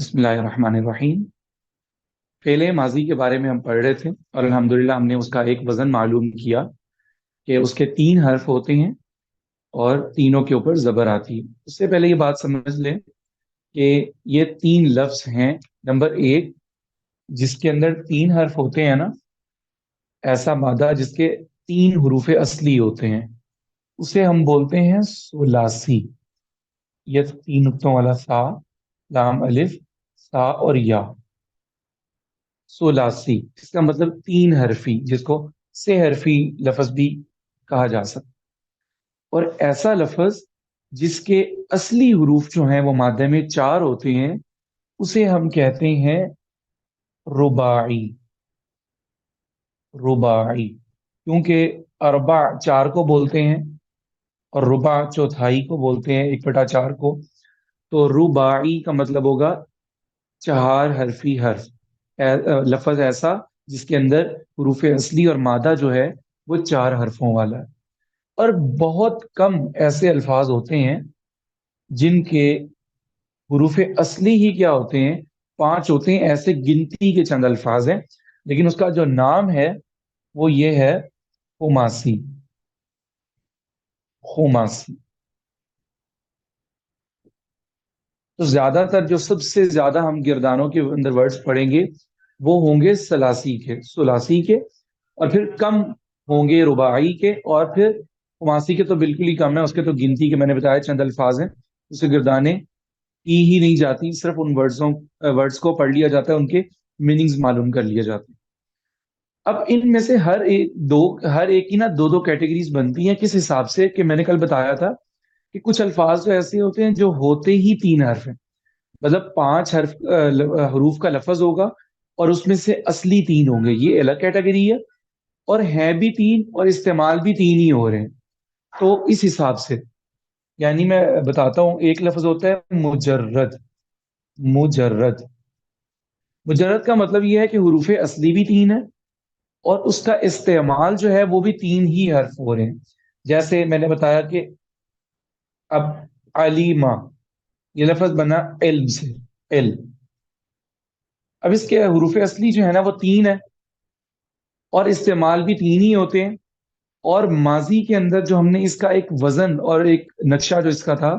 बिस्मिल्लाहिर्रहमानिर्रहीम। फेले माजी के बारे में हम पढ़ रहे थे और अल्हम्दुलिल्लाह हमने उसका एक वजन मालूम किया कि उसके 3 हर्फ होते हैं और तीनों के ऊपर जबर आती है। उससे पहले ये बात समझ लें कि ये 3 लफ्ज हैं। नंबर 1, जिसके अंदर 3 हर्फ होते हैं ना, ऐसा मादा जिसके 3 हरूफ असली होते हैं, उसे हम बोलते हैं सुलासी। ये 3 नुक्तों वाला सा, लाम अलिफ, सा और या। सोलासी, इसका मतलब 3 हरफी, जिसको से हरफी लफ्ज भी कहा जा सकता। और ऐसा लफ्ज जिसके असली हरूफ जो हैं वो मादे में 4 होते हैं, उसे हम कहते हैं रुबाई। रुबाई, क्योंकि अरबा 4 को बोलते हैं और रुबा चौथाई को बोलते हैं, 1/4 को। तो रुबाई का मतलब होगा 4 हरफी हर्फ। लफ्ज ऐसा जिसके अंदर हरूफ असली और मादा जो है वो 4 हरफों वाला है। और बहुत कम ऐसे अल्फाज होते हैं जिनके हरूफ असली ही क्या होते हैं, 5 होते हैं। ऐसे गिनती के चंद अल्फाज हैं, लेकिन उसका जो नाम है वो ये है खुमासी। खुमासी। तो ज्यादातर जो सबसे ज्यादा हम गिरदानों के अंदर वर्ड्स पढ़ेंगे वो होंगे सलासी के, सुलासी के, और फिर कम होंगे रुबाई के, और फिर खुमासी के तो बिल्कुल ही कम है। उसके तो गिनती के मैंने बताया चंद अल्फाज हैं, उसे गिरदाने की ही नहीं जाती, सिर्फ उन वर्ड्स को पढ़ लिया जाता है, उनके मीनिंग्स मालूम कर लिए जाते हैं। अब इनमें से हर एक की ना दो दो कैटेगरीज बनती हैं। किस हिसाब से कि मैंने कल बताया था कि कुछ अल्फाज तो ऐसे होते हैं जो होते ही 3 हर्फ हैं, मतलब 5 हर्फ हरूफ का लफज होगा और उसमें से असली 3 होंगे, ये अलग कैटेगरी है। और हैं भी 3 और इस्तेमाल भी 3 ही हो रहे हैं। तो इस हिसाब से, यानी मैं बताता हूँ, एक लफ्ज होता है मुजर्रद। मुजर्रद। मुजर्रद का मतलब यह है कि हरूफ असली भी 3 है और उसका इस्तेमाल जो है वो भी 3 ही हर्फ हो रहे हैं। जैसे मैंने बताया कि अब अलीमा, ये लफ्ज बना इल्म से, इल्म। अब इसके हरूफ असली जो है ना वो 3 है और इस्तेमाल भी 3 ही होते हैं। और माजी के अंदर जो हमने इसका एक वजन और एक नक्शा जो इसका था,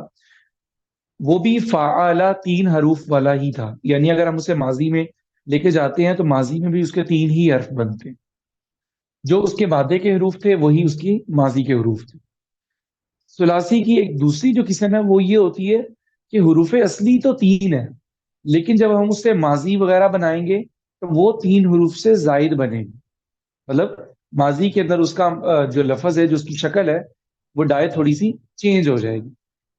वो भी फाला 3 हरूफ वाला ही था। यानी अगर हम उसे माजी में लेके जाते हैं तो माजी में भी उसके 3 ही हर्फ बनते हैं। जो उसके मादे के हरूफ थे वही उसकी माजी के हरूफ थे। सुलासी की एक दूसरी जो किस्म है वो ये होती है कि हरूफ असली तो 3 है, लेकिन जब हम उससे माजी वगैरह बनाएंगे तो वो 3 हरूफ से जायद बनेंगे। मतलब माजी के अंदर उसका जो लफज है, जो उसकी शक्ल है, वो डाय थोड़ी सी चेंज हो जाएगी।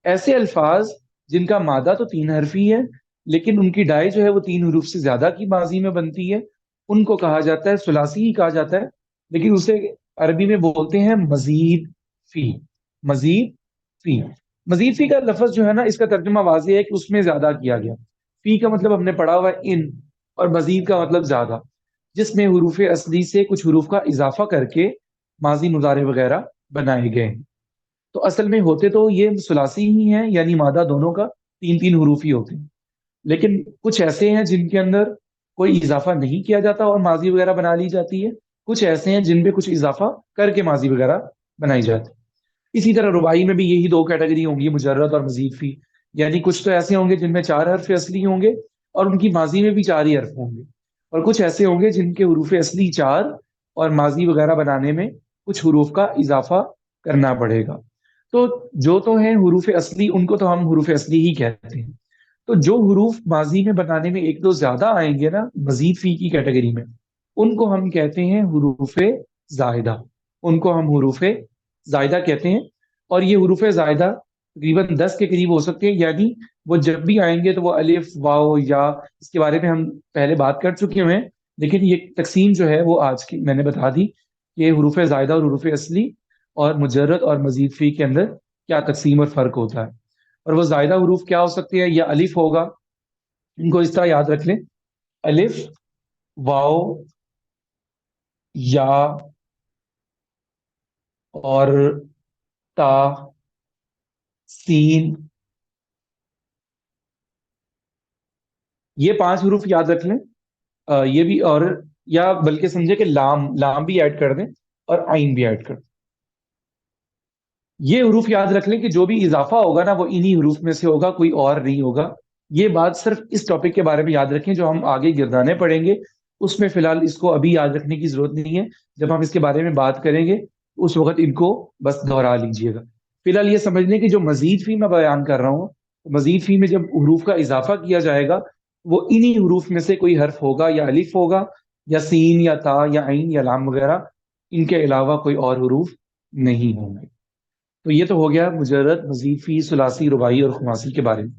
ऐसे अल्फाज जिनका मादा तो 3 हरफी है, लेकिन उनकी डाय जो है वो 3 हरूफ से ज्यादा की माजी में बनती है, उनको कहा जाता है सुलासी ही कहा जाता है। लेकिन उसे अरबी में बोलते हैं मजीद फी। मजीद फी। मजीद फी का लफज जो है ना, इसका तर्जुमा वाज़ेह है कि उसमें ज्यादा किया गया। फी का मतलब हमने पढ़ा हुआ है इन, और मजीद का मतलब ज्यादा, जिसमें हरूफ असली से कुछ हरूफ का इजाफा करके माजी मुजारे वगैरह बनाए गए हैं। तो असल में होते तो ये सुलासी ही हैं, यानी मादा दोनों का 3 3 हरूफ ही होते हैं। लेकिन कुछ ऐसे हैं जिनके अंदर कोई इजाफा नहीं किया जाता और माजी वगैरह बना ली जाती है। कुछ ऐसे हैं जिन पे कुछ इजाफा करके माजी वगैरह बनाई जाती है। इसी तरह रुबाई में भी यही 2 कैटेगरी होंगी, मुजर्रद और मजीद फी। यानी कुछ तो ऐसे होंगे जिनमें 4 हर्फ असली होंगे और उनकी माजी में भी 4 ही हर्फ होंगे, और कुछ ऐसे होंगे जिनके हरूफ असली 4 और माजी वगैरह बनाने में कुछ हरूफ का इजाफा करना पड़ेगा। तो जो तो है हरूफ असली, उनको तो हम हरूफ असली ही कहते हैं। तो जो हरूफ माजी में बनाने में एक दो ज्यादा आएंगे ना, मजीद फी की कैटेगरी में, उनको हम कहते हैं हरूफ जायदा। उनको हम हरूफ जायदा कहते हैं। और ये हरूफ जायदा तकरीबन 10 के करीब हो सकते हैं। यानी वो जब भी आएंगे तो वो अलिफ वाओ या, इसके बारे में हम पहले बात कर चुके हैं। लेकिन ये तकसीम जो है वो आज की मैंने बता दी कि हरूफ जायदा और हरूफ असली और मुजर्रद और मजीद फी के अंदर क्या तकसीम और फर्क होता है। और वो जायदा हरूफ क्या हो सकती है, या अलिफ होगा। इनको इस तरह याद रख लें, अलिफ, वाओ, या, और ता, सीन, ये 5 हरूफ याद रख लें। ये भी, और या बल्कि समझे कि लाम लाम भी ऐड कर दें और आइन भी ऐड कर दें। ये हरूफ याद रख लें कि जो भी इजाफा होगा ना वो इन्हीं हरूफ में से होगा, कोई और नहीं होगा। ये बात सिर्फ इस टॉपिक के बारे में याद रखें, जो हम आगे गिरदाने पढ़ेंगे उसमें फिलहाल इसको अभी याद रखने की जरूरत नहीं है। जब हम इसके बारे में बात करेंगे उस वक्त इनको बस दोहरा लीजिएगा। फिलहाल ये समझ लें कि जो मजीद फी मैं बयान कर रहा हूँ, मजीद फी में जब हरूफ का इजाफा किया जाएगा वो इन्हीं हरूफ में से कोई हर्फ होगा, या अलिफ होगा या सीन या ता या आइन या लाम वगैरह, इनके अलावा कोई और हरूफ नहीं होंगे। तो ये तो हो गया मुजर्रद, मजीफी, सुलासी, रुबाई और खुमासी के बारे में।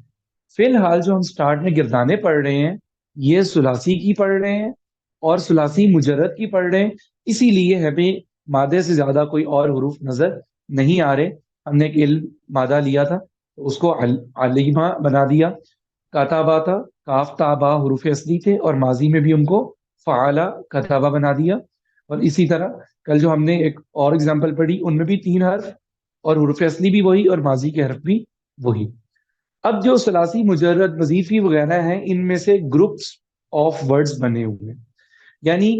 फिलहाल जो हम स्टार्ट में गिरदाने पढ़ रहे हैं ये सुलासी की पढ़ रहे हैं और सुलासी मुजर्रद की पढ़ रहे हैं। इसीलिए हमें मादे से ज्यादा कोई और हरूफ नजर नहीं आ रहे। हमने एक इल्म मादा लिया था तो उसको अलीमा बना दिया। काताबा था, काफ ताबा हरूफ असली थे और माजी में भी उनको फ़ाला कताबा बना दिया। और इसी तरह कल जो हमने एक और एग्जाम्पल पढ़ी उनमें भी 3 हर्फ और हुरूफ असली भी वही और माजी के हर्फ भी वही। अब जो सलासी मुजर्रद वजीफी वगैरह हैं इनमें से ग्रुप्स ऑफ वर्ड्स बने हुए हैं। यानी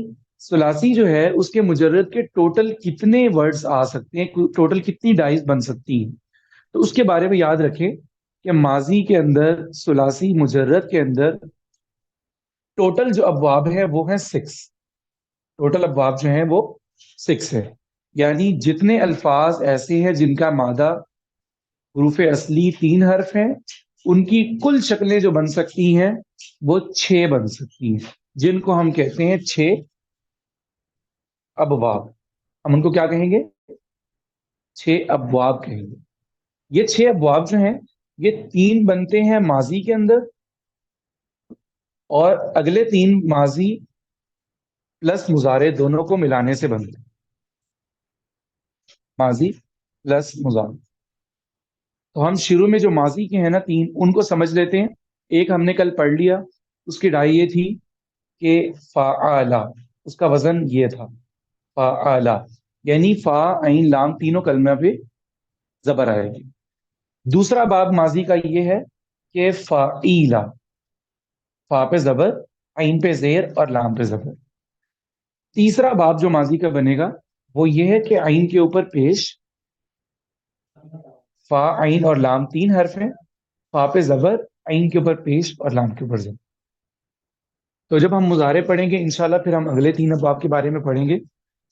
सलासी जो है उसके मुजर्रद के टोटल कितने वर्ड्स आ सकते हैं, टोटल कितनी डाइज बन सकती हैं। तो उसके बारे में याद रखें कि माजी के अंदर सलासी मुजर्रद के अंदर टोटल जो अबवाब है वो है 6। टोटल अबवाब जो है वो 6 है। यानी जितने अल्फाज ऐसे हैं जिनका मादा हरूफ असली 3 हर्फ हैं, उनकी कुल शक्लें जो बन सकती हैं वो 6 बन सकती हैं, जिनको हम कहते हैं 6 अबवाब। हम उनको क्या कहेंगे? 6 अबवाब कहेंगे। ये 6 अबवाब जो हैं ये 3 बनते हैं माजी के अंदर, और अगले 3 माजी प्लस मुजारे दोनों को मिलाने से बनते हैं। माजी प्लस मुजारे। तो हम शुरू में जो माजी के हैं ना 3, उनको समझ लेते हैं। एक हमने कल पढ़ लिया, उसकी डाई ये थी कि फ़ाआला, उसका वजन ये था फ़ाआला। यानी फा आइन लाम तीनों कलमे पे जबर आएगी। दूसरा बाब माजी का ये है कि फ़ाईला, फा पे जबर, आइन पे जेर और लाम पे जबर। तीसरा बाब जो माजी का बनेगा वो ये है कि आइन के ऊपर पेश, फा आइन और लाम 3 हर्फ हैं, फा पे जबर, आइन के ऊपर पेश और लाम के ऊपर जबर। तो जब हम मुजारे पढ़ेंगे इंशाल्लाह फिर हम अगले 3 अबवाब के बारे में पढ़ेंगे।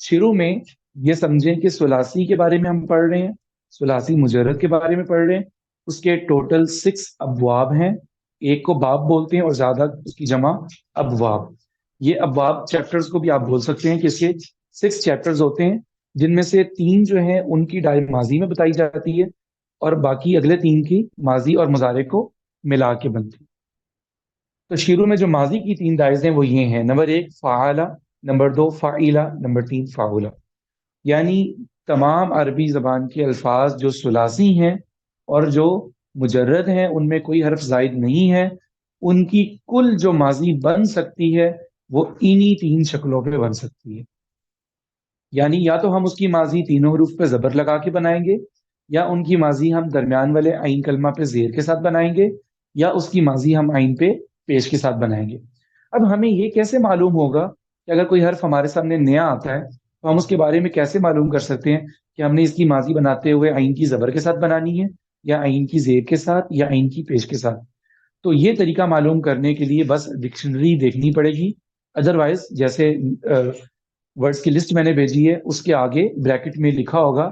शुरू में ये समझें कि सुलासी के बारे में हम पढ़ रहे हैं, सुलासी मुजर्रद के बारे में पढ़ रहे हैं। उसके टोटल 6 अबवाब हैं। एक को बाब बोलते हैं और ज्यादा उसकी जमा अबवाब। ये अबवाब चैप्टर्स को भी आप बोल सकते हैं कि इसके 6 चैप्टर्स होते हैं, जिनमें से 3 जो हैं उनकी डाय माजी में बताई जाती है और बाकी अगले 3 की माजी और मुजारे को मिला के बनती है। तो शुरू में जो माजी की 3 दाइज हैं वो ये हैं, नंबर 1 फ़ाला, नंबर 2 फ़ाइला, नंबर 3 फ़ाउला। यानी तमाम अरबी जबान के अल्फाज जो सुलासी हैं और जो मुजर्रद हैं उनमें कोई हर्फ जायद नहीं है, उनकी कुल जो माजी बन सकती है वो इन्हीं 3 शक्लों पे बन सकती है। यानी या तो हम उसकी माजी तीनों हरूफ पे जबर लगा के बनाएंगे, या उनकी माजी हम दरमियान वाले आइन कलमा पे जेर के साथ बनाएंगे, या उसकी माजी हम आइन पे पेश के साथ बनाएंगे। अब हमें ये कैसे मालूम होगा कि अगर कोई हर्फ हमारे सामने नया आता है तो हम उसके बारे में कैसे मालूम कर सकते हैं कि हमने इसकी माजी बनाते हुए आइन की जबर के साथ बनानी है, या आइन की जेर के साथ, या आइन की पेश के साथ? तो ये तरीका मालूम करने के लिए बस डिक्शनरी देखनी पड़ेगी। अदरवाइज जैसे वर्ड्स की लिस्ट मैंने भेजी है उसके आगे ब्रैकेट में लिखा होगा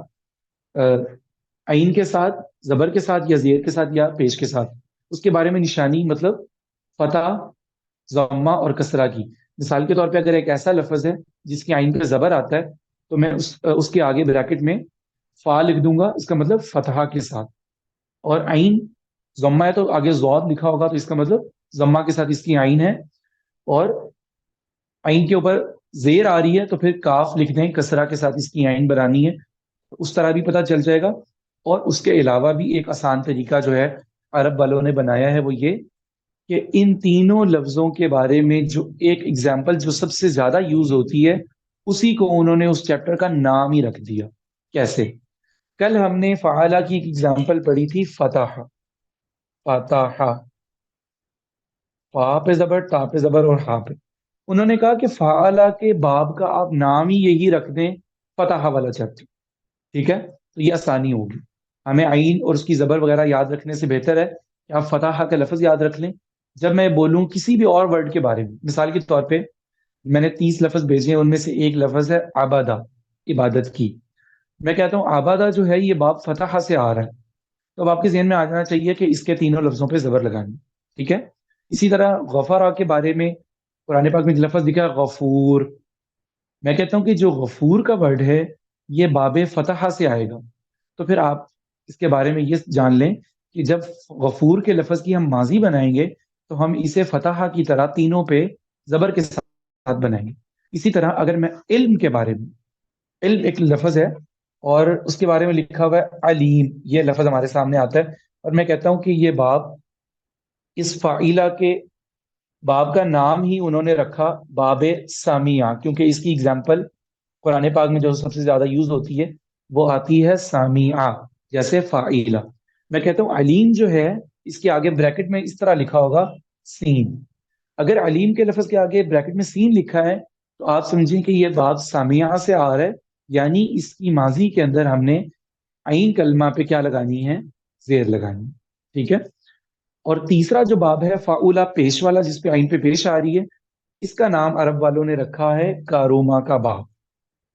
आइन के साथ, जबर के साथ, या जेर के साथ, या पेश के साथ। उसके बारे में निशानी मतलब फतह, जम्मा और कसरा की। मिसाल के तौर पे अगर एक ऐसा लफ्ज है जिसकी आइन पे जबर आता है तो मैं उसके आगे ब्रैकेट में फा लिख दूंगा, इसका मतलब फतहा के साथ। और आइन जम्मा है तो आगे जौद लिखा होगा तो इसका मतलब जम्मा के साथ इसकी आइन है। और आइन के ऊपर जेर आ रही है तो फिर काफ लिख दें, कसरा के साथ इसकी आइन बनानी है, तो उस तरह भी पता चल जाएगा। और उसके अलावा भी एक आसान तरीका जो है अरब वालों ने बनाया है वो ये कि इन तीनों लफ्जों के बारे में जो एक एग्जाम्पल जो सबसे ज्यादा यूज होती है उसी को उन्होंने उस चैप्टर का नाम ही रख दिया। कैसे? कल हमने फ़ाला की एक एग्जाम्पल पढ़ी थी, फतह, फतह। फा पे जबर, ता पे जबर और हा पे। उन्होंने कहा कि फाला के बाब का आप नाम ही यही रख दें, फतह वाला चैप्टर। ठीक है, तो ये आसानी होगी। हमें आइन और उसकी जबर वगैरह याद रखने से बेहतर है कि आप फतह का लफ्ज याद रख लें। जब मैं बोलूं किसी भी और वर्ड के बारे में, मिसाल के तौर पे मैंने 30 लफ्ज भेजे हैं, उनमें से एक लफ्ज है आबादा, इबादत की। मैं कहता हूँ आबादा जो है ये बाब फतह से आ रहा है, तो अब आपके जहन में आ जाना चाहिए कि इसके तीनों लफ्जों पे जबर लगानी। ठीक है। इसी तरह गफारा के बारे में कुरान पाक में एक लफ्ज दिखा है गफूर। मैं कहता हूँ कि जो गफूर का वर्ड है ये बाबे फतहा से आएगा। तो फिर आप इसके बारे में ये जान लें कि जब गफूर के लफ्ज की हम माजी बनाएंगे तो हम इसे फतहा की तरह तीनों पे जबर के साथ बनाएंगे। इसी तरह अगर मैं इल्म के बारे में, इल्म एक लफ्ज है और उसके बारे में लिखा हुआ है अलीम, ये लफ्ज हमारे सामने आता है, और मैं कहता हूँ कि ये बाब, इस फाइला के बाब का नाम ही उन्होंने रखा बाबे सामिया, क्योंकि इसकी एग्जाम्पल कुरान पाक में जो सबसे ज्यादा यूज होती है वो आती है सामिया, जैसे फाइला। मैं कहता हूँ अलीम जो है इसके आगे ब्रैकेट में इस तरह लिखा होगा सीन। अगर अलीम के लफ्ज के आगे ब्रैकेट में सीन लिखा है तो आप समझें कि ये बाब सामिया से आ रहा है, यानी इसकी माजी के अंदर हमने आइन कलमा पे क्या लगानी है, जेर लगानी है। ठीक है। और तीसरा जो बाब है फाउला पेश वाला, जिसपे आइन पे पेश आ रही है, इसका नाम अरब वालों ने रखा है कारोमा का बाब।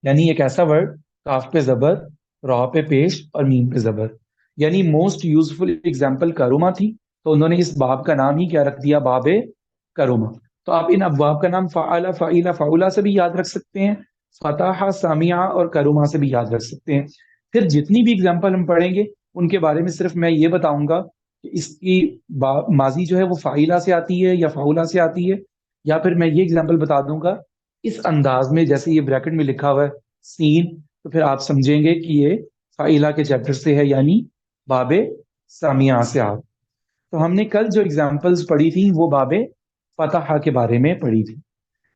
यानी एक ऐसा वर्ड, काफ पे जबर, रॉ पे पेश और मीम पे जबर, यानी मोस्ट यूजफुल एग्जाम्पल कारोमा थी, तो उन्होंने इस बाब का नाम ही क्या रख दिया, बाबे कारोमा। तो आप इन अबवाब का नाम फ़ाअला, फ़ाइला, फ़ाउला से भी याद रख सकते हैं, फताहा, सामिया और करुमा से भी याद रख सकते हैं। फिर जितनी भी एग्जाम्पल हम पढ़ेंगे उनके बारे में सिर्फ मैं ये बताऊंगा कि इसकी माजी जो है वो फ़ाइला से आती है या फ़ाउला से आती है, या फिर मैं ये एग्जाम्पल बता दूंगा इस अंदाज में जैसे ये ब्रैकेट में लिखा हुआ है सीन, तो फिर आप समझेंगे कि ये फ़ाइला के चैप्टर से है, यानी बाबे सामिया से आ। तो हमने कल जो एग्जाम्पल्स पढ़ी थी वो बाबे फतहा के बारे में पढ़ी थी,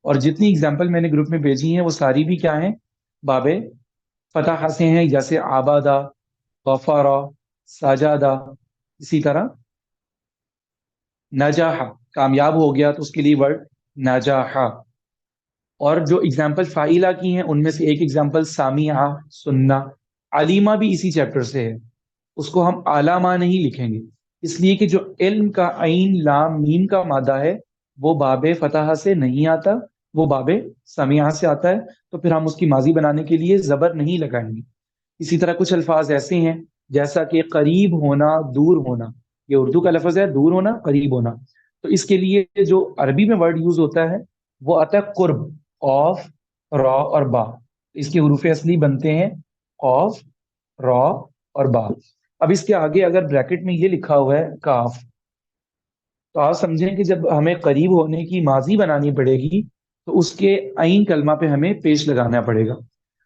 और जितनी एग्जाम्पल मैंने ग्रुप में भेजी हैं वो सारी भी क्या हैं, बाबे फतहा से हैं, जैसे आबादा, गफारा, सजादा। इसी तरह नजाहा, कामयाब हो गया तो उसके लिए वर्ड नजाहा। और जो एग्जाम्पल फाइला की हैं उनमें से एक एग्जाम्पल सामिया, सुनना। अलीमा भी इसी चैप्टर से है, उसको हम आलामा नहीं लिखेंगे, इसलिए कि जो इल्म का आइन लाम मीम का मादा है वो बाबे फतहा से नहीं आता, वो बाबे समिया से आता है। तो फिर हम उसकी माजी बनाने के लिए जबर नहीं लगाएंगे। इसी तरह कुछ अल्फाज ऐसे हैं जैसा कि करीब होना, दूर होना। ये उर्दू का लफ्ज है, दूर होना, करीब होना। तो इसके लिए जो अरबी में वर्ड यूज होता है वो आता है कुर्ब, ऑफ, रॉ और बा। इसके हरूफ असली बनते हैं ऑफ, रॉ और बा। अब इसके आगे अगर ब्रैकेट में ये लिखा हुआ है काफ, तो आप समझें कि जब हमें करीब होने की माजी बनानी पड़ेगी तो उसके आइन कलमा पे हमें पेश लगाना पड़ेगा।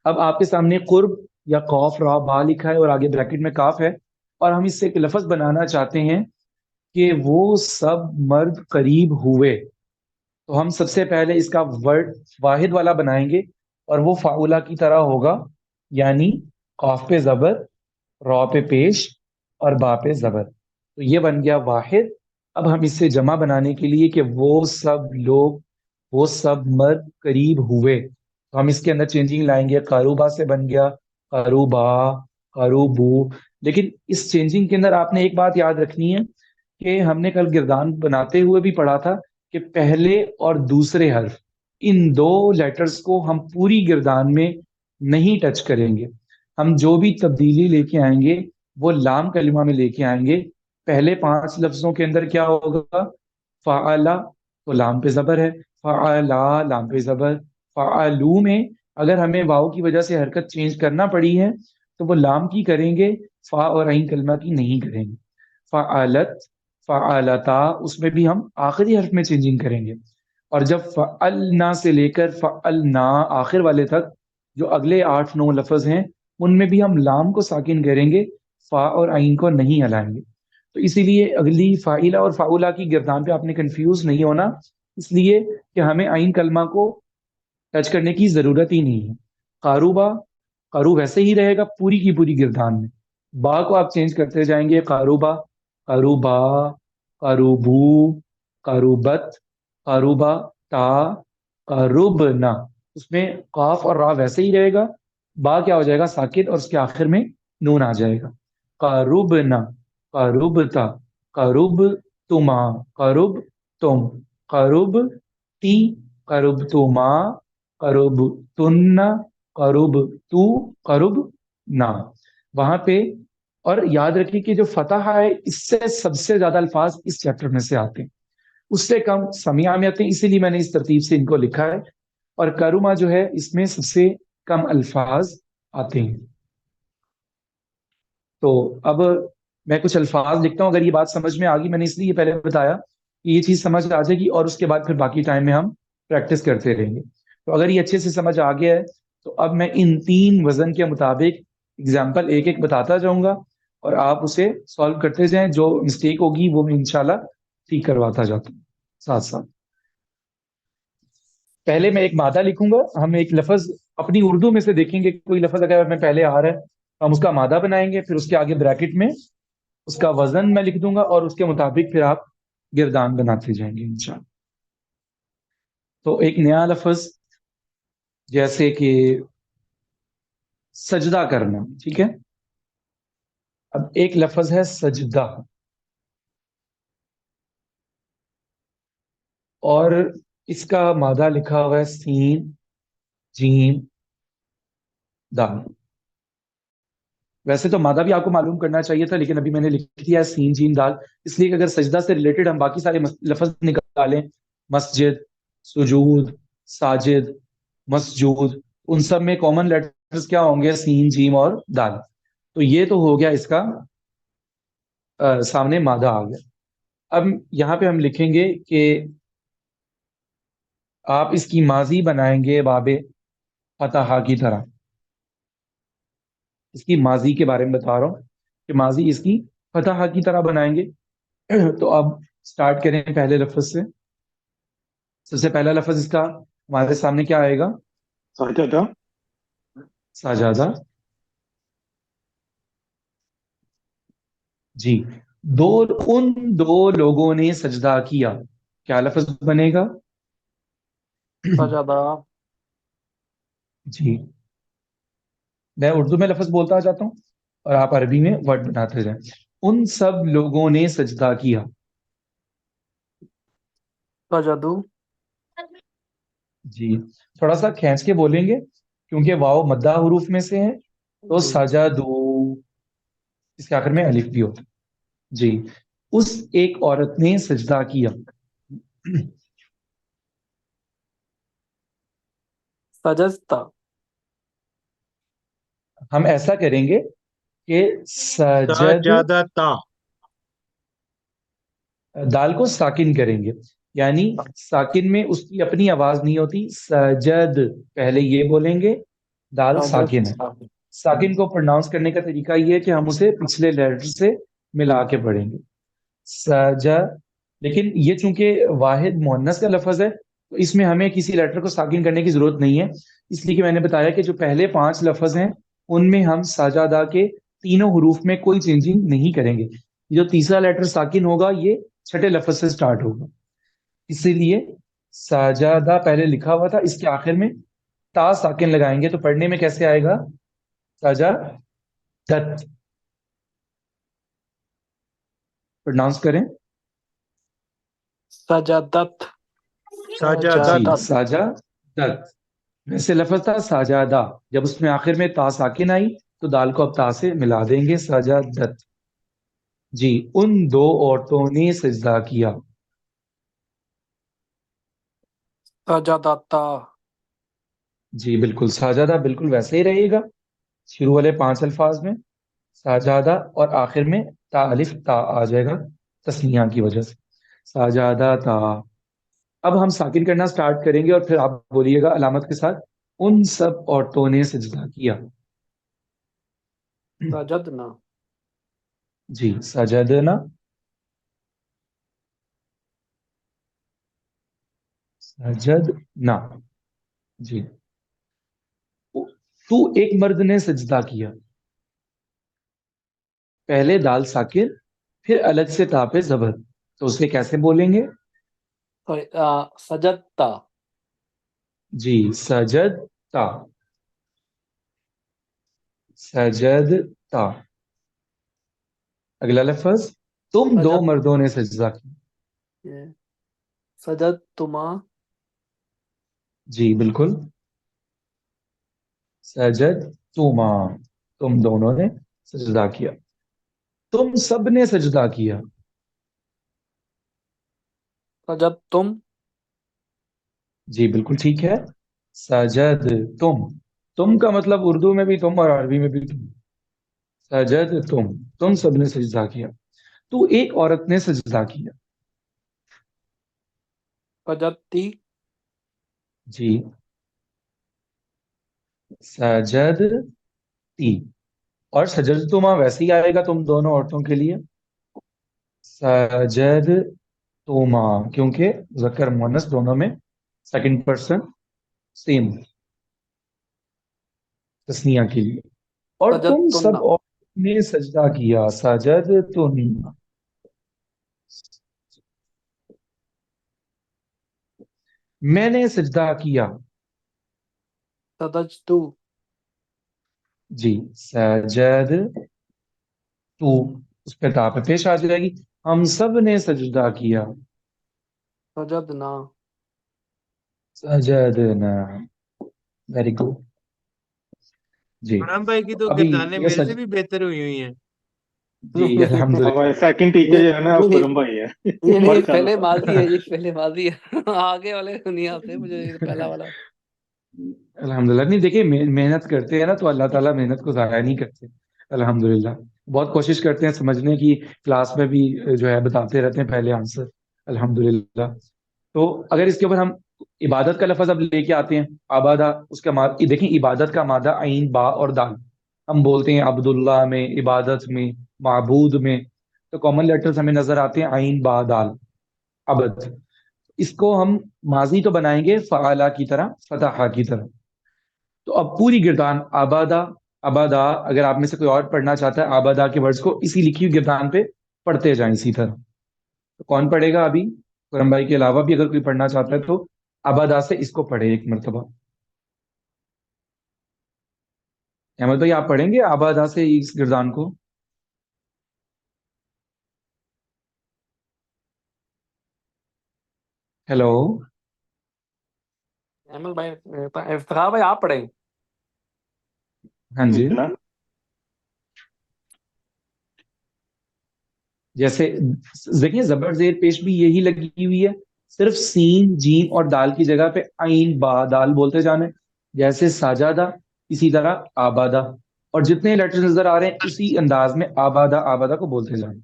अब आपके सामने कुर्ब या कौफ रा बा लिखा है और आगे ब्रैकेट में काफ है, और हम इससे एक लफ्ज बनाना चाहते हैं कि वो सब मर्द करीब हुए, तो हम सबसे पहले इसका वर्ड वाहिद वाला बनाएंगे और वो फाउला की तरह होगा, यानी कौफ पे जबर, रॉ पे पेश और बा पे जबर। तो ये बन गया वाहिद। अब हम इससे जमा बनाने के लिए कि वो सब लोग, वो सब मर्द करीब हुए, तो हम इसके अंदर चेंजिंग लाएंगे, कारूबा से बन गया कारूबा, कारूबू। लेकिन इस चेंजिंग के अंदर आपने एक बात याद रखनी है कि हमने कल गिरदान बनाते हुए भी पढ़ा था कि पहले और दूसरे हर्फ, इन दो लेटर्स को हम पूरी गिरदान में नहीं टच करेंगे। हम जो भी तब्दीली लेके आएंगे वो लाम कलिमा में लेके आएंगे। पहले 5 लफ्जों के अंदर क्या होगा, फ़ाअला, तो लाम पे जबर है, फ़ाअला लाम पे जबर। फ़ाअलू में अगर हमें वाव की वजह से हरकत चेंज करना पड़ी है तो वो लाम की करेंगे, फा और आइन कलमा की नहीं करेंगे। फ़ाअलत, फ़ाअलता, उसमें भी हम आखिरी हर्फ में चेंजिंग करेंगे। और जब फ़अलना से लेकर फ़अलना आखिर वाले तक जो अगले 8-9 लफ्ज हैं उनमें भी हम लाम को साकिन करेंगे, फा और आइन को नहीं हलाएंगे। तो इसीलिए अगली फाइला और फाउला की गिरदान पे आपने कंफ्यूज नहीं होना, इसलिए कि हमें आइन कलमा को टच करने की जरूरत ही नहीं है। कारूबा, कारू वैसे ही रहेगा पूरी की पूरी गिरदान में, बा को आप चेंज करते जाएंगे, कारूबा, कारूबा, कारूबू, करुबत, करुबा, ता, करुबना। उसमें काफ और रा वैसे ही रहेगा, बा क्या हो जाएगा साकिन और उसके आखिर में नून आ जाएगा। करुबना, करुबता, करुब तुमा, करुब तुम, करुब ती, करुब तुमा, करुब तुन्ना, करुब तू, करुब ना। वहां पे, और याद रखिए कि जो फतह है इससे सबसे ज्यादा अल्फाज इस चैप्टर में से आते हैं, उससे कम समिया में आते हैं, इसीलिए मैंने इस तरतीब से इनको लिखा है। और करुमा जो है इसमें सबसे कम अल्फाज आते हैं। तो अब मैं कुछ अल्फाज लिखता हूँ, अगर ये बात समझ में आ गई, मैंने इसलिए पहले बताया कि ये चीज समझ आ जाएगी और उसके बाद फिर बाकी टाइम में हम प्रैक्टिस करते रहेंगे। तो अगर ये अच्छे से समझ आ गया है तो अब मैं इन तीन वजन के मुताबिक एग्जाम्पल एक एक बताता जाऊंगा और आप उसे सॉल्व करते जाएं, जो मिस्टेक होगी वो मैं इंशाल्लाह ठीक करवाता जाता हूँ साथ साथ। पहले मैं एक मादा लिखूंगा, हम एक लफज अपनी उर्दू में से देखेंगे, कोई लफज अगर हमें पहले आ रहा है तो हम उसका मादा बनाएंगे, फिर उसके आगे ब्रैकेट में उसका वजन मैं लिख दूंगा और उसके मुताबिक फिर आप गिरदान बनाते जाएंगे इंशाल्लाह। तो एक नया लफ्ज जैसे कि सजदा करना, ठीक है। अब एक लफ्ज है सजदा, और इसका मादा लिखा हुआ है सीन जीम दाल। वैसे तो मादा भी आपको मालूम करना चाहिए था, लेकिन अभी मैंने लिख दिया है सीन जीम दाल, इसलिए कि अगर सजदा से रिलेटेड हम बाकी सारे लफ्ज निकालें, मस्जिद, सुजूद, साजिद, मसजूद, उन सब में कॉमन लेटर्स क्या होंगे, सीन जीम और दाल। तो ये तो हो गया इसका सामने मादा आ गया। अब यहाँ पे हम लिखेंगे कि आप इसकी माजी बनाएंगे बाबे फतहा की तरह। इसकी माजी के बारे में बता रहा हूँ कि माजी इसकी फतहा की तरह बनाएंगे। तो अब स्टार्ट करें पहले लफ्ज से। सबसे पहला लफ्ज इसका हमारे सामने क्या आएगा, साजदा। साजादा। जी, दो, उन दो लोगों ने सजदा किया, क्या लफ्ज बनेगा। सजदा। जी, मैं उर्दू में लफ्ज बोलता जाता हूँ और आप अरबी में वर्ड बनाते जाएं। उन सब लोगों ने सजदा किया। सजदू। जी, थोड़ा सा खींच के बोलेंगे क्योंकि वाव मद्दा हुरूफ में से है, तो जी। सजदू, इसके आखिर में अलिफ भी होता है। जी, उस एक औरत ने सजदा किया। सजस्ता। हम ऐसा करेंगे कि सजद, सजदता। दाल को साकिन करेंगे, यानी साकिन में उसकी अपनी आवाज नहीं होती, सजद पहले ये बोलेंगे, दाल साकिन है। सजस्ता। साकिन को प्रोनाउंस करने का तरीका ये है कि हम उसे पिछले लेटर से मिला के पढ़ेंगे, सजा। लेकिन ये चूंकि वाहिद मुअन्नस का लफ्ज है तो इसमें हमें किसी लेटर को साकिन करने की जरूरत नहीं है, इसलिए कि मैंने बताया कि जो पहले पांच लफ्ज हैं उनमें हम साजादा के तीनों हरूफ में कोई चेंजिंग नहीं करेंगे। जो तीसरा लेटर साकिन होगा ये छठे लफ्ज से स्टार्ट होगा, इसीलिए साजादा पहले लिखा हुआ था, इसके आखिर में ता साकिन लगाएंगे तो पढ़ने में कैसे आएगा, साजा दत्त। प्रोनाउंस करें। सजदत। जी, सजदत। साजा दत्त। वैसे लफ्ज था साजादा, जब उसमें आखिर में ता साकिन आई तो दाल को अब ता से मिला देंगे, साजादत। जी, उन दो औरतों ने सजदा किया। सजदता। जी बिल्कुल, साजादा बिल्कुल वैसे ही रहेगा, शुरू वाले पांच अल्फाज में साजादा और आखिर में ता अलिफ ता आ जाएगा तस्निया की वजह से, साजादा ता। अब हम साकिन करना स्टार्ट करेंगे और फिर आप बोलिएगा अलामत के साथ, उन सब औरतों ने सजदा किया। सजदना। जी, सजदना, सजदना। जी, तू एक मर्द ने सजदा किया, पहले दाल साकिर फिर अलग से ता पे जबर, तो उसे कैसे बोलेंगे, sorry, सजदता, जी, सजदता, सजदता। अगला लफ्ज, तुम दो सजद, मर्दों ने सजदा किया। ये सजदतुमा, जी बिल्कुल, सजदतुमा, तुम दोनों ने सजदा किया। तुम सब ने सजदा किया। सजदतुम, जी बिल्कुल ठीक है, सजद तुम का मतलब उर्दू में भी तुम और अरबी में भी तुम। सजद तुम सब ने सजदा किया। तो एक औरत ने सजदा किया। सजदती, जी, सजदती। और सजदतुमा वैसे ही आएगा तुम दोनों औरतों के लिए, सजदतुमा, क्योंकि ज़कर मुअन्नस दोनों में सेकंड पर्सन सेम, तस्निया के लिए। और तुम सब सजदतुन्ना, औरतों ने सजदा किया, सजदतुन, मैंने सजदा किया। सजदतु, जी, सजद तू, उस पे ता पे पेश आ जाएगी। हम सब ने सजदा किया। सजदना, सजदना, वेरी गुड। जी, फरहान भाई की तो अभी गिरदानें ये मेरे से सज, भी बेहतर हुई हुई हैं। जी ये अल्हम्दुलिल्लाह। हमारे सेकंड टीचर जो है ना ये खुरम भाई है। ये पहले माशाल्लाह। माजी है, ये पहले माजी है। आगे वाले नहीं आते मुझे, ये पहला वाला। अल्हम्दुलिल्लाह, नहीं देखिए, मेहनत करते हैं ना तो अल्लाह ताला मेहनत को जाया नहीं करते। अल्हम्दुलिल्लाह, बहुत कोशिश करते हैं समझने की, क्लास में भी जो है बताते रहते हैं पहले आंसर। अल्हम्दुलिल्लाह। तो अगर इसके ऊपर हम इबादत का लफज अब लेके आते हैं, आबादा, उसका देखिए इबादत का मादा आइन बा और दाल। हम बोलते हैं अब्दुल्लाह में, इबादत में, माबूद में, तो कॉमन लेटर्स हमें नजर आते हैं आइन बा दाल, अबद। इसको हम माजी तो बनाएंगे फ़आला की तरह, फतहा की तरह। तो अब पूरी गिरदान आबादा, आबादा, अगर आप में से कोई और पढ़ना चाहता है आबादा के वर्ड्स को इसी लिखी हुई गिरदान पे पढ़ते जाएं इसी तरह। तो कौन पढ़ेगा अभी, करम भाई के अलावा भी अगर कोई पढ़ना चाहता है तो आबादा से इसको पढ़े एक मरतबा। अहमद भाई आप पढ़ेंगे आबादा से इस गिरदान को? हेलो। अहमद भाई, इफ्तिखार भाई आप पढ़ें। हाँ जी, ना जैसे देखिए जबर जेर पेश भी यही लगी हुई है, सिर्फ सीन जीम और दाल की जगह पे आइन बा दाल बोलते जाने। जैसे साजादा, इसी तरह आबादा, और जितने लेटर्स नजर आ रहे हैं उसी अंदाज में आबादा आबादा को बोलते जाने।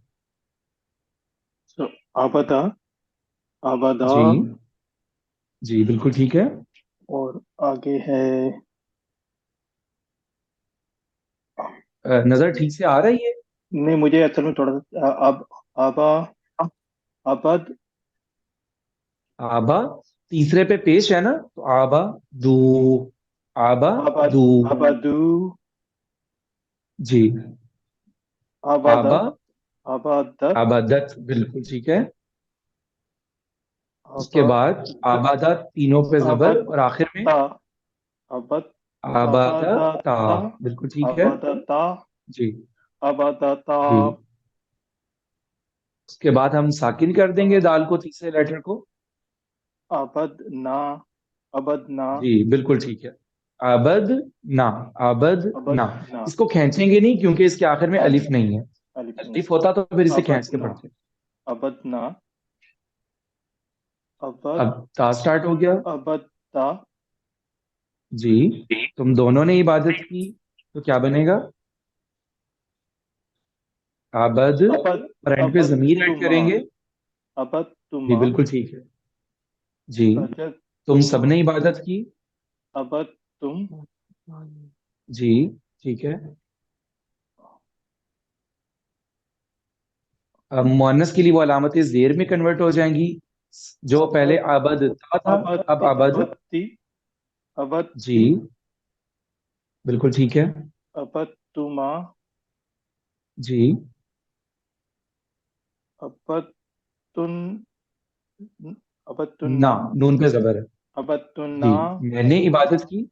तो आबादा, आबादा, जी, जी बिल्कुल ठीक है। और आगे है नजर ठीक से आ रही है? नहीं, मुझे असल में थोड़ा सा अब आबा, आबाद, आबा, तीसरे पे पेश है ना, तो आबा दू, आबा आबाद, दू। आबादू, जी, आबा, आबादत, आबादत, आबादत, बिल्कुल ठीक है। उसके आबा, बाद आबादा, तीनों पे जबर, आबाद, और आखिर में ता, आबाद, आबादा ता, आबादता, बिल्कुल ठीक है। आबादता, जी, आबादता, जी। उसके बाद हम साकिन कर देंगे दाल को, तीसरे लेटर को। आबद ना, अबद ना, जी बिल्कुल ठीक है, अबद ना, अबद अबद ना। ना, इसको खींचेंगे नहीं क्योंकि इसके आखिर में अलिफ अलिफ नहीं है। नहीं, अलिफ होता तो फिर इसे खींच अबद के ना, पढ़ते। अबद ना, अबद, अब ता स्टार्ट हो गया। अबदता, जी, तुम दोनों ने इबादत की, तो क्या बनेगा? आबद, अबद, और एंड पे अबद जमीर ऐड तुमा, करेंगे। अबद जी तुमा, बिल्कुल ठीक है। जी, सजद तुम तुम, सबने इबादत की। अबद तुम, जी ठीक है। अब मुअन्नस के लिए वो अलामतें जेर में कन्वर्ट हो जाएंगी, जो पहले अबद, आबद था अबद, अब आबद। अबदती, अबद जी ती, बिल्कुल ठीक है। अबद तुमा, जी, अबद तुन, عبدت نا، النا نون پہ زبر ہے. عبدت جی، النا میں نے عبادت کی.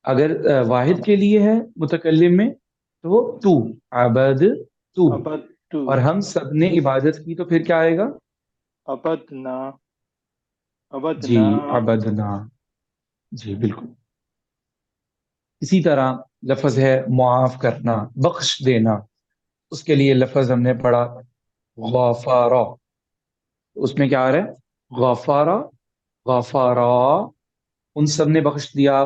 اگر واحد کے لیے ہے متکلم میں تو وہ تو، عبد تو. عبدت اور ہم سب نے عبادت کی تو پھر کیا آئے گا؟ عبدنا جی، عبدنا عبدنا. جی بالکل. اسی طرح لفظ ہے معاف کرنا، بخش دینا. اس کے لیے لفظ ہم نے پڑھا غفارا. اس میں کیا آ رہا ہے؟ غفارا، غفارا. ان سب نے بخش دیا،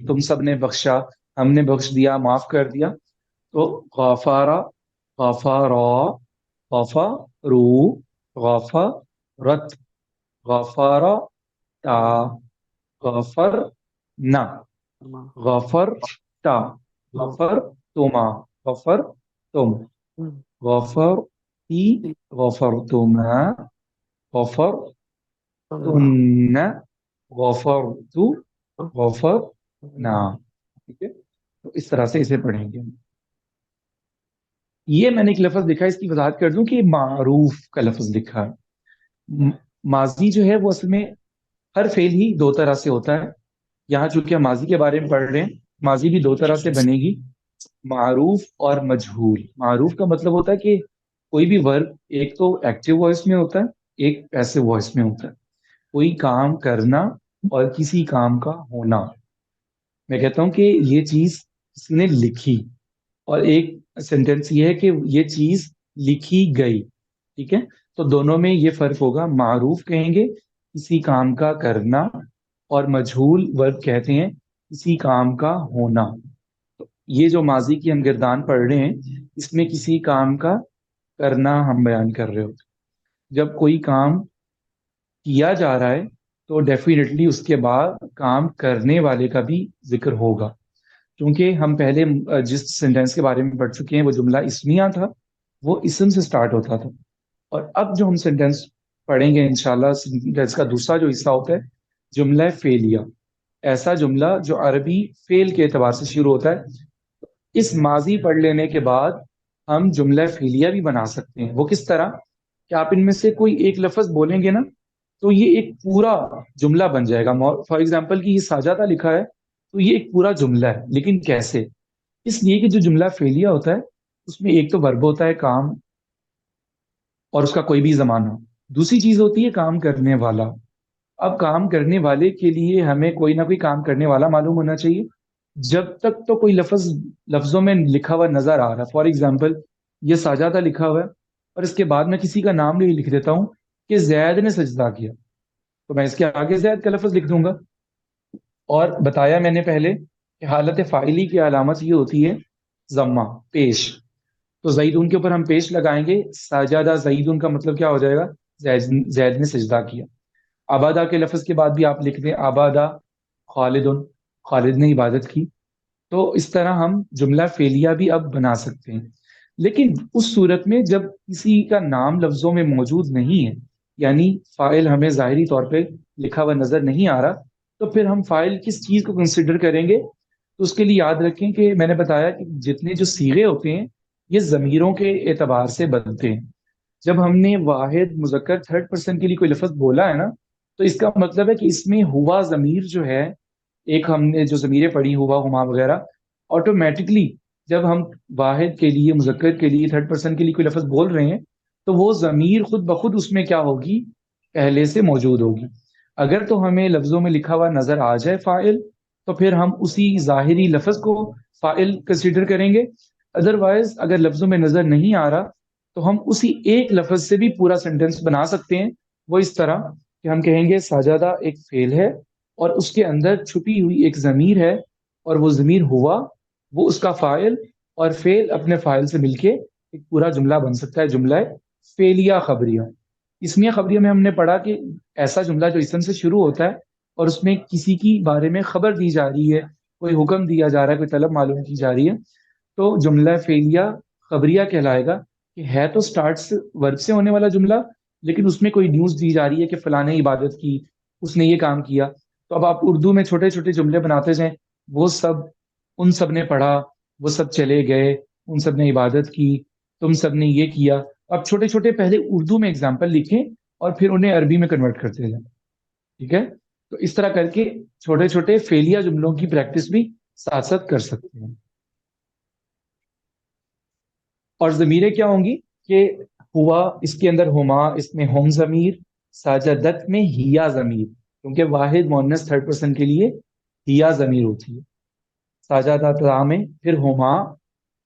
تم سب نے بخشا، ہم نے بخش دیا، معاف کر دیا. تو غفارا، غفارا، غفرو، غفرت، غفارا تا، غفر نہ، غفر تا، غفر تما، غفر تم، غفر تی، غفر تما، غفر تن، غفر تو، غفر نہ. ٹھیک ہے، تو اس طرح سے اسے پڑھیں گے. یہ میں نے ایک لفظ لکھا ہے، اس کی وضاحت کر دوں کہ معروف کا لفظ لکھا ہے. ماضی جو ہے وہ اصل میں ہر فعل ہی دو طرح سے ہوتا ہے. یہاں چونکہ ہم ماضی کے بارے میں پڑھ رہے ہیں، ماضی بھی دو طرح سے بنے گی، معروف اور مجہول. معروف کا مطلب ہوتا ہے کہ کوئی بھی ورب ایک تو ایکٹیو وائس میں ہوتا ہے، ایک پیسو وائس میں ہوتا ہے. کوئی کام کرنا اور کسی کام کا ہونا. میں کہتا ہوں کہ یہ چیز کسی نے لکھی، اور ایک سینٹینس یہ ہے کہ یہ چیز لکھی گئی. ٹھیک ہے، تو دونوں میں یہ فرق ہوگا. معروف کہیں گے کسی کام کا کرنا، اور مجہول ورب کہتے ہیں کسی کام کا ہونا. تو یہ جو ماضی کی ہم گردان پڑھ رہے ہیں، اس میں کسی کام کا کرنا ہم بیان کر رہے ہوتے. جب کوئی کام کیا جا رہا ہے تو ڈیفینیٹلی اس کے بعد کام کرنے والے کا بھی ذکر ہوگا. کیونکہ ہم پہلے جس سینٹینس کے بارے میں پڑھ چکے ہیں وہ جملہ اسمیہ تھا، وہ اسم سے سٹارٹ ہوتا تھا. اور اب جو ہم سینٹینس پڑھیں گے انشاءاللہ، سینٹینس کا دوسرا جو حصہ ہوتا ہے جملہ فعلیہ. ایسا جملہ جو عربی فعل کے اعتبار سے شروع ہوتا ہے. اس ماضی پڑھ لینے کے بعد ہم جملہ فعلیہ بھی بنا سکتے ہیں. وہ کس طرح کہ آپ ان میں سے کوئی ایک لفظ بولیں گے نا، تو یہ ایک پورا جملہ بن جائے گا. فار ایگزامپل کہ یہ ساجادہ لکھا ہے تو یہ ایک پورا جملہ ہے. لیکن کیسے؟ اس لیے کہ جو جملہ فعلیہ ہوتا ہے اس میں ایک تو ورب ہوتا ہے کام، اور اس کا کوئی بھی زمانہ. دوسری چیز ہوتی ہے کام کرنے والا. اب کام کرنے والے کے لیے ہمیں کوئی نہ کوئی کام کرنے والا معلوم ہونا چاہیے. جب تک تو کوئی لفظوں میں لکھا ہوا نظر آ رہا ہے، فار ایگزامپل یہ ساجادہ لکھا ہوا ہے اور اس کے بعد میں کسی کا نام نہیں لکھ دیتا ہوں کہ زید نے سجدہ کیا، تو میں اس کے آگے زید کا لفظ لکھ دوں گا. اور بتایا میں نے پہلے کہ حالت فاعلی کی علامت یہ ہوتی ہے ضمہ، پیش. تو زیدون کے اوپر ہم پیش لگائیں گے، ساجادہ زیدون کا مطلب کیا ہو جائے گا؟ زید نے سجدہ کیا. آبادہ کے لفظ کے بعد بھی آپ لکھ دیں آبادہ خالدن، خالد نے عبادت کی. تو اس طرح ہم جملہ فعلیہ بھی اب بنا سکتے ہیں. لیکن اس صورت میں جب کسی کا نام لفظوں میں موجود نہیں ہے، یعنی فاعل ہمیں ظاہری طور پہ لکھا ہوا نظر نہیں آ رہا، تو پھر ہم فاعل کس چیز کو کنسیڈر کریں گے؟ تو اس کے لیے یاد رکھیں کہ میں نے بتایا کہ جتنے جو صیغے ہوتے ہیں یہ ضمیروں کے اعتبار سے بنتے ہیں. جب ہم نے واحد مذکر تھرڈ پرسن کے لیے کوئی لفظ بولا ہے نا، تو اس کا مطلب ہے کہ اس میں ہوا ضمیر جو ہے، ایک ہم نے جو ضمیریں پڑھی ہوا ہما وغیرہ، آٹومیٹکلی جب ہم واحد کے لیے مذکر کے لیے تھرڈ پرسن کے لیے کوئی لفظ بول رہے ہیں تو وہ ضمیر خود بخود اس میں کیا ہوگی؟ پہلے سے موجود ہوگی. اگر تو ہمیں لفظوں میں لکھا ہوا نظر آ جائے فاعل، تو پھر ہم اسی ظاہری لفظ کو فاعل کنسیڈر کریں گے. ادروائز اگر لفظوں میں نظر نہیں آ رہا تو ہم اسی ایک لفظ سے بھی پورا سینٹینس بنا سکتے ہیں. وہ اس طرح کہ ہم کہیں گے ساجادہ ایک فعل ہے اور اس کے اندر چھپی ہوئی ایک ضمیر ہے، اور وہ ضمیر ہوا وہ اس کا فاعل، اور فعل اپنے فاعل سے مل کے ایک پورا جملہ بن سکتا ہے، جملہ فعلیہ خبریہ. اسمیہ خبریہ میں ہم نے پڑھا کہ ایسا جملہ جو اسم سے شروع ہوتا ہے اور اس میں کسی کی بارے میں خبر دی جا رہی ہے، کوئی حکم دیا جا رہا ہے، کوئی طلب معلوم کی جا رہی ہے، تو جملہ فعلیہ خبریہ کہلائے گا. کہ ہے تو سٹارٹ سے ورب سے ہونے والا جملہ، لیکن اس میں کوئی نیوز دی جا رہی ہے کہ فلاں نے عبادت کی، اس نے یہ کام کیا. تو اب آپ اردو میں چھوٹے چھوٹے جملے بناتے جائیں، وہ سب، ان سب نے پڑھا، وہ سب چلے گئے، ان سب نے عبادت کی، تم سب نے یہ کیا. اب چھوٹے چھوٹے پہلے اردو میں اگزامپل لکھیں اور پھر انہیں عربی میں کنورٹ کرتے جائیں. ٹھیک ہے, تو اس طرح کر کے چھوٹے چھوٹے فعلیہ جملوں کی پریکٹس بھی ساتھ ساتھ کر سکتے ہیں. اور ضمیریں کیا ہوں گی کہ ہوا, اس کے اندر ہما, اس میں ہم ضمیر, ساجدت میں ہیا ضمیر, کیونکہ واحد مؤنث تھرڈ پرسن کے لیے ہیا ضمیر ہوتی ہے. ساجدت میں پھر ہما,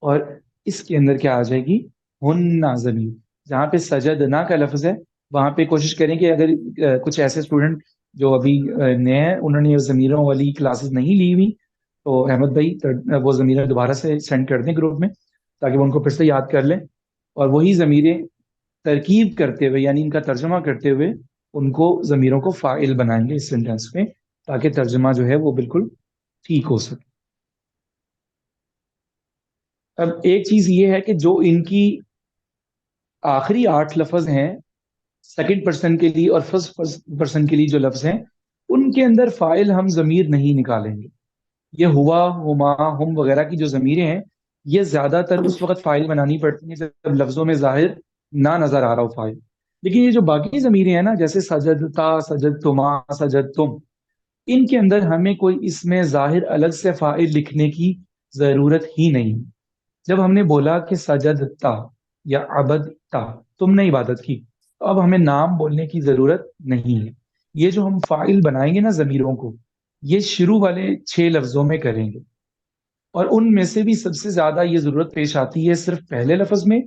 اور اس کے اندر کیا آ جائے گی, ہننا ضمیر. جہاں پہ سجدنا کا لفظ ہے وہاں پہ کوشش کریں کہ اگر کچھ ایسے اسٹوڈنٹ جو ابھی نئے ہیں, انہوں نے ضمیروں والی کلاسز نہیں لی ہوئی, تو احمد بھائی وہ ضمیریں دوبارہ سے سینڈ کر دیں گروپ میں تاکہ وہ ان کو پھر سے یاد کر لیں, اور وہی ضمیریں ترکیب کرتے ہوئے یعنی ان کا ترجمہ کرتے ہوئے ان کو ضمیروں کو فاعل بنائیں گے اس سینٹینس میں, تاکہ ترجمہ جو ہے وہ بالکل ٹھیک ہو سکے. اب ایک چیز یہ ہے کہ جو ان کی آخری 8 لفظ ہیں سیکنڈ پرسن کے لیے اور فرسٹ پرسن کے لیے جو لفظ ہیں, ان کے اندر فاعل ہم ضمیر نہیں نکالیں گے. یہ ہوا, ہما, ہم وغیرہ کی جو ضمیریں ہیں یہ زیادہ تر اس وقت فاعل بنانی پڑتی ہیں جب لفظوں میں ظاہر نہ نظر آ رہا ہو فاعل. لیکن یہ جو باقی ضمیریں ہیں نا, جیسے سجدتا, سجدتما, سجدتم, ان کے اندر ہمیں کوئی اس میں ظاہر الگ سے فاعل لکھنے کی ضرورت ہی نہیں. جب ہم نے بولا کہ سجدتا یا عبدتا, تم نے عبادت کی, تو اب ہمیں نام بولنے کی ضرورت نہیں ہے. یہ جو ہم فاعل بنائیں گے نا ضمیروں کو, یہ شروع والے 6 لفظوں میں کریں گے, اور ان میں سے بھی سب سے زیادہ یہ ضرورت پیش آتی ہے صرف پہلے لفظ میں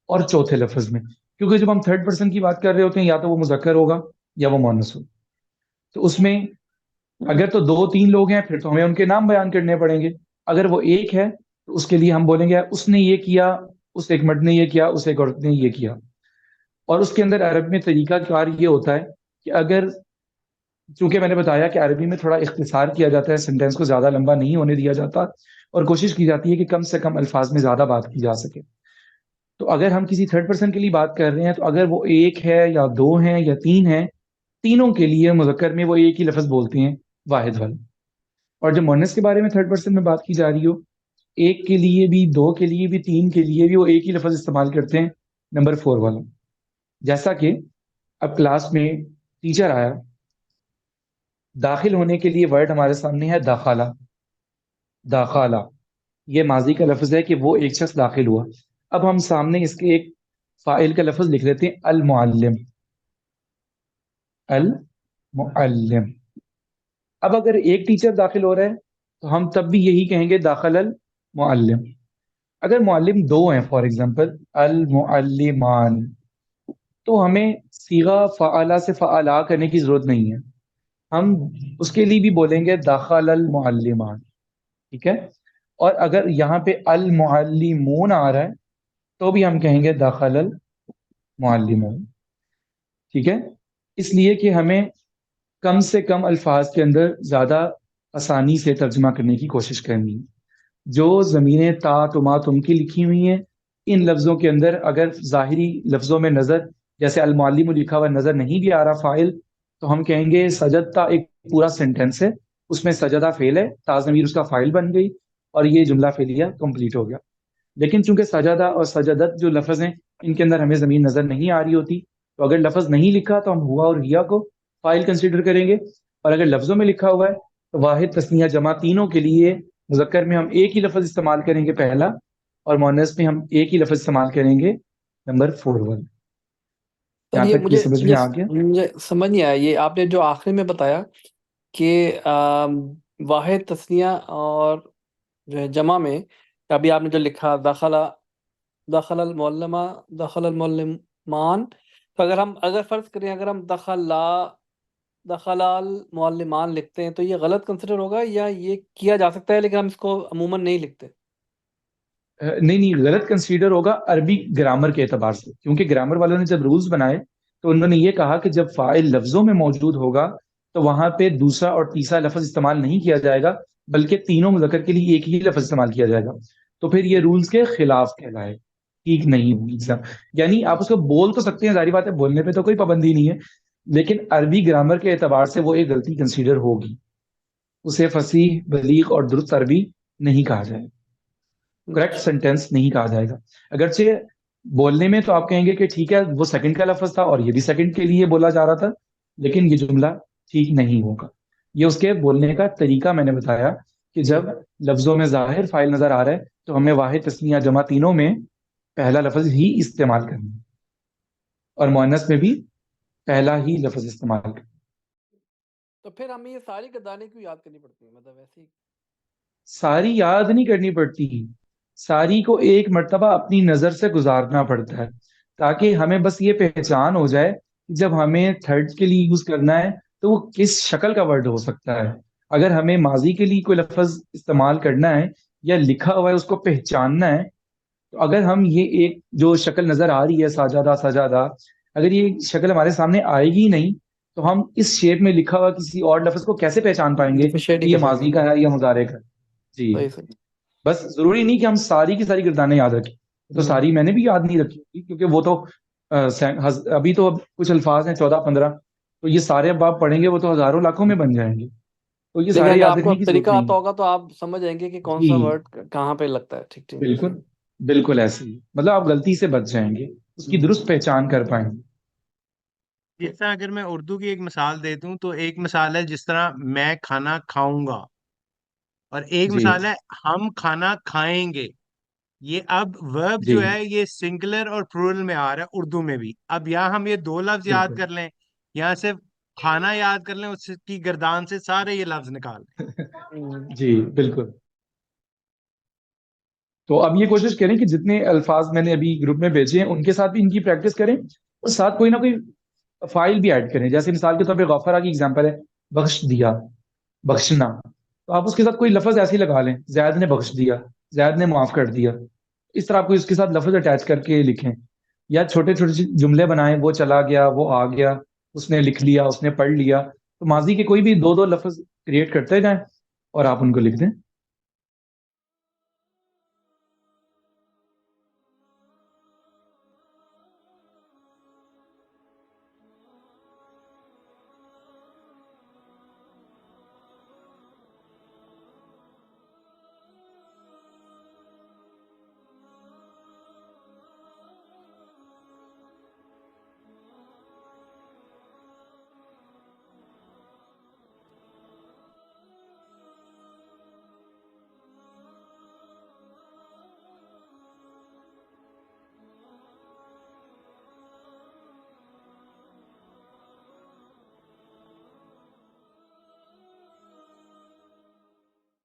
اور چوتھے لفظ میں, کیونکہ جب ہم تھرڈ پرسن کی بات کر رہے ہوتے ہیں یا تو وہ مذکر ہوگا یا وہ مؤنث ہوگا. تو اس میں اگر تو 2-3 لوگ ہیں پھر تو ہمیں ان کے نام بیان کرنے پڑیں گے. اگر وہ ایک ہے تو اس کے لیے ہم بولیں گے اس نے یہ کیا, اس ایک مرد نے یہ کیا, اس ایک عورت نے یہ کیا. اور اس کے اندر عرب میں طریقہ کار یہ ہوتا ہے کہ اگر, چونکہ میں نے بتایا کہ عربی میں تھوڑا اختصار کیا جاتا ہے, سینٹینس کو زیادہ لمبا نہیں ہونے دیا جاتا, اور کوشش کی جاتی ہے کہ کم سے کم الفاظ میں زیادہ بات کی جا سکے. تو اگر ہم کسی تھرڈ پرسن کے لیے بات کر رہے ہیں تو اگر وہ ایک ہے یا 2 ہیں یا 3 ہیں, تینوں کے لیے مذکر میں وہ ایک ہی لفظ بولتے ہیں, واحد والا. اور جب مؤنث کے بارے میں تھرڈ پرسن میں بات کی جا رہی ہو, ایک کے لیے بھی, 2 کے لیے بھی, 3 کے لیے بھی وہ ایک ہی لفظ استعمال کرتے ہیں, نمبر 4 والا. جیسا کہ اب کلاس میں ٹیچر آیا, داخل ہونے کے لیے ورڈ ہمارے سامنے ہے داخلہ. داخلہ یہ ماضی کا لفظ ہے کہ وہ ایک شخص داخل ہوا. اب ہم سامنے اس کے ایک فاعل کا لفظ لکھ لیتے ہیں المعلم. المعلم. اب اگر ایک ٹیچر داخل ہو رہا ہے تو ہم تب بھی یہی کہیں گے داخل المعلم. اگر معلم 2 ہیں, فار ایگزامپل المعلمان, تو ہمیں صیغہ فعلا سے فعلا کرنے کی ضرورت نہیں ہے, ہم اس کے لیے بھی بولیں گے داخل المعلمان. ٹھیک ہے. اور اگر یہاں پہ المعلمون آ رہا ہے تو بھی ہم کہیں گے داخل المعلمون. ٹھیک ہے. اس لیے کہ ہمیں کم سے کم الفاظ کے اندر زیادہ آسانی سے ترجمہ کرنے کی کوشش کرنی ہے. جو ضمیریں تا, تما, تم کی لکھی ہوئی ہیں, ان لفظوں کے اندر اگر ظاہری لفظوں میں نظر, جیسے المعلم لکھا ہوا نظر نہیں بھی آ رہا فاعل, تو ہم کہیں گے سجدتا ایک پورا سینٹینس ہے, اس میں سجدہ فعل ہے, تا ضمیر اس کا فاعل بن گئی, اور یہ جملہ فعلیہ کمپلیٹ ہو گیا. لیکن چونکہ سجدہ اور سجدت جو لفظ ہیں ان کے اندر ہمیں ضمیر نظر نہیں آ رہی ہوتی, تو اگر لفظ نہیں لکھا تو ہم ہوا اور ہیا کو فاعل کنسیڈر کریں گے, اور اگر لفظوں میں لکھا ہوا ہے تو واحد, تثنیہ, جمع تینوں کے لیے مذکر میں ہم ایک ہی لفظ استعمال کریں گے پہلا, اور مؤنث میں ہم ایک ہی لفظ استعمال کریں گے نمبر 4 1. پر یہاں یہ تک یہ سمجھ میں آ گیا؟ مجھے سمجھ نہیں آیا, یہ آپ نے جو آخر میں بتایا کہ واحد, تثنیہ اور جو ہے جمع میں, ابھی آپ نے جو لکھا دخل المعلمہ, دخل المعلمان, تو اگر فرض کریں اگر ہم دخل المعلمان لکھتے ہیں تو یہ غلط کنسیڈر ہوگا, یا یہ کیا جا سکتا ہے لیکن ہم اس کو عموماً نہیں لکھتے؟ نہیں, غلط کنسیڈر ہوگا عربی گرامر کے اعتبار سے, کیونکہ گرامر والوں نے جب رولز بنائے تو انہوں نے یہ کہا کہ جب فاعل لفظوں میں موجود ہوگا تو وہاں پہ دوسرا اور تیسرا لفظ استعمال نہیں کیا جائے گا, بلکہ تینوں مذکر کے لیے ایک ہی لفظ استعمال کیا جائے گا. تو پھر یہ رولز کے خلاف کہلائے, ٹھیک نہیں. یعنی آپ اس کو بول تو سکتے ہیں, ظاہری بات ہے بولنے پہ تو کوئی پابندی نہیں ہے, لیکن عربی گرامر کے اعتبار سے وہ ایک غلطی کنسیڈر ہوگی, اسے فصیح, بلیغ اور درست عربی نہیں کہا جائے, کریکٹ سینٹینس نہیں کہا جائے گا. اگرچہ بولنے میں تو آپ کہیں گے کہ ٹھیک ہے وہ سیکنڈ کا لفظ تھا اور یہ بھی سیکنڈ کے لیے بولا جا رہا تھا، لیکن یہ جملہ ٹھیک نہیں ہوگا. یہ اس کے بولنے کا طریقہ میں نے بتایا کہ جی جب لفظوں میں ظاہر فاعل نظر آ رہا ہے تو ہمیں واحد تثنیہ جمع تینوں میں پہلا لفظ ہی استعمال کرنا ہے، اور مؤنث میں بھی پہلا ہی لفظ استعمال کرنا. تو پھر ہمیں یہ ساری گردانیں کیوں یاد کرنی پڑتی ہیں؟ مطلب ایسے ہی ساری یاد نہیں کرنی پڑتی، ساری کو ایک مرتبہ اپنی نظر سے گزارنا پڑتا ہے تاکہ ہمیں بس یہ پہچان ہو جائے کہ جب ہمیں تھرڈ کے لیے یوز کرنا ہے تو وہ کس شکل کا ورڈ ہو سکتا ہے. اگر ہمیں ماضی کے لیے کوئی لفظ استعمال کرنا ہے یا لکھا ہوا ہے اس کو پہچاننا ہے، تو اگر ہم یہ ایک جو شکل نظر آ رہی ہے ساجادہ سجادہ، اگر یہ شکل ہمارے سامنے آئے گی نہیں تو ہم اس شیپ میں لکھا ہوا کسی اور لفظ کو کیسے پہچان پائیں گے ڈفرینشیٹ کہ ہی یہ کر سکیں ماضی گے. کا ہے یا مضارع کا ہے. جی صحیح صحیح. بس ضروری نہیں کہ ہم ساری کی ساری گردانیں یاد رکھیں. تو ساری میں نے بھی یاد نہیں رکھی ہوگی کیونکہ وہ تو ابھی تو اب کچھ الفاظ ہیں 14-15، تو یہ سارے اب آپ پڑھیں گے وہ تو ہزاروں لاکھوں میں بن جائیں گے، تو یہ لیکن سارے اگر یاد آپ کو رکھنے کی ضرورت طریقہ نہیں آتا ہے. ہوگا تو آپ سمجھ جائیں گے کہ کون جی سا ورڈ کہاں پہ لگتا ہے. ٹھیک ٹھیک بالکل، صحیح. بالکل ایسے ہی، مطلب آپ غلطی سے بچ جائیں گے، اس کی درست پہچان کر پائیں گے. جس طرح اگر میں اردو کی ایک مثال دے دوں تو ایک مثال ہے جس طرح میں کھانا کھاؤں گا، اور ایک جی مثال ہے ہم کھانا کھائیں گے. یہ اب ورب جی جو ہے یہ سنگولر اور پلورل میں آ رہا ہے اردو میں بھی. اب یہاں ہم یہ دو لفظ یاد بالکل. کر لیں، یہاں صرف کھانا یاد کر لیں، اس کی گردان سے سارے یہ لفظ نکال لیں. جی بالکل. تو اب یہ کوشش کریں کہ جتنے الفاظ میں نے ابھی گروپ میں بھیجے ہیں ان کے ساتھ بھی ان کی پریکٹس کریں، اور ساتھ کوئی نہ کوئی فائل بھی ایڈ کریں. جیسے مثال کے طور پہ غفرہ کی اگزامپل ہے، بخش دیا، بخشنا، تو آپ اس کے ساتھ کوئی لفظ ایسے ہی لگا لیں، زید نے بخش دیا، زید نے معاف کر دیا. اس طرح آپ کو اس کے ساتھ لفظ اٹیچ کر کے لکھیں، یا چھوٹے چھوٹے جملے بنائیں، وہ چلا گیا، وہ آ گیا، اس نے لکھ لیا، اس نے پڑھ لیا. تو ماضی کے کوئی بھی دو دو لفظ کریٹ کرتے جائیں اور آپ ان کو لکھ دیں.